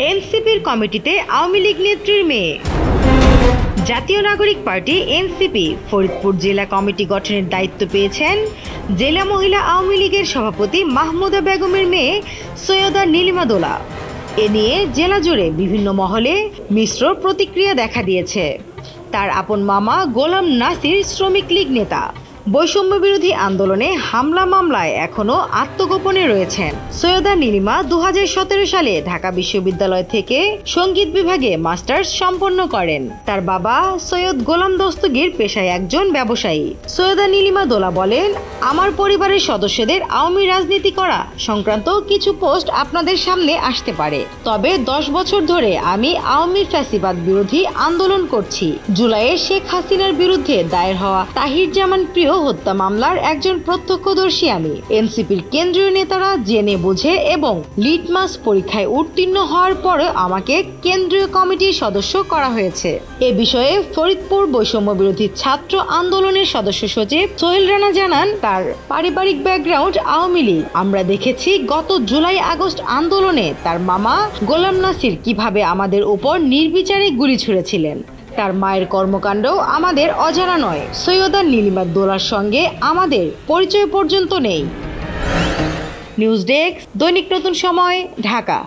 এনসিপির কমিটিতে আওয়ামী লীগ নেত্রীর মেয়ে। জাতীয় নাগরিক পার্টি এনসিপি ফরিদপুর জেলা কমিটি গঠনের দায়িত্ব পেয়েছেন জেলা মহিলা আওয়ামী লীগের সভাপতি মাহমুদা বেগমের মেয়ে সৈয়দা নীলিমা দোলা। এ নিয়ে জেলা জুড়ে বিভিন্ন মহলে মিশ্র প্রতিক্রিয়া দেখা দিয়েছে। তার আপন মামা গোলাম নাসির শ্রমিক লীগ নেতা বৈষম্য বিরোধী আন্দোলনে হামলা মামলায় এখনো আত্মগোপনে রয়েছেন। সৈয়দা নীলিমা 2017 সালে ঢাকা বিশ্ববিদ্যালয় থেকে সঙ্গীত বিভাগে মাস্টার্স সম্পন্ন করেন। তার বাবা সৈয়দ গোলাম দস্তগীর পেশায় একজন ব্যবসায়ী। সৈয়দা নীলিমা দোলা বলেন, আমার পরিবারের সদস্যদের আওয়ামী রাজনীতি করা সংক্রান্ত কিছু পোস্ট আপনাদের সামনে আসতে পারে, তবে 10 বছর ধরে আমি আওয়ামী ফ্যাসিবাদ বিরোধী আন্দোলন করছি। জুলাইয়ে শেখ হাসিনার বিরুদ্ধে দায়ের হওয়া তাহির জামান প্রিয় হত্যা মামলার একজন প্রত্যক্ষদর্শী আমি। এনসিপির কেন্দ্রীয় নেতারা জেনে বুঝে এবং লিটমাস পরীক্ষায় উত্তীর্ণ হওয়ার পরে আমাকে কেন্দ্রীয় কমিটির সদস্য করা হয়েছে। এ বিষয়ে ফরিদপুর বৈষম্য বিরোধী ছাত্র আন্দোলনের সদস্য সচিব সোহেল রানা জানান, তার পারিবারিক ব্যাকগ্রাউন্ড আওয়ামী লীগ। আমরা দেখেছি গত জুলাই আগস্ট আন্দোলনে তার মামা গোলাম নাসির কিভাবে আমাদের উপর নির্বিচারে গুলি ছুঁড়েছিলেন। তার মায়ের কর্মকাণ্ড আমাদের অজানা নয়। সৈয়দা নীলিমা দোলার সঙ্গে আমাদের পরিচয় পর্যন্ত নেই। নিউজ ডেস্ক, দৈনিক নতুন সময়, ঢাকা।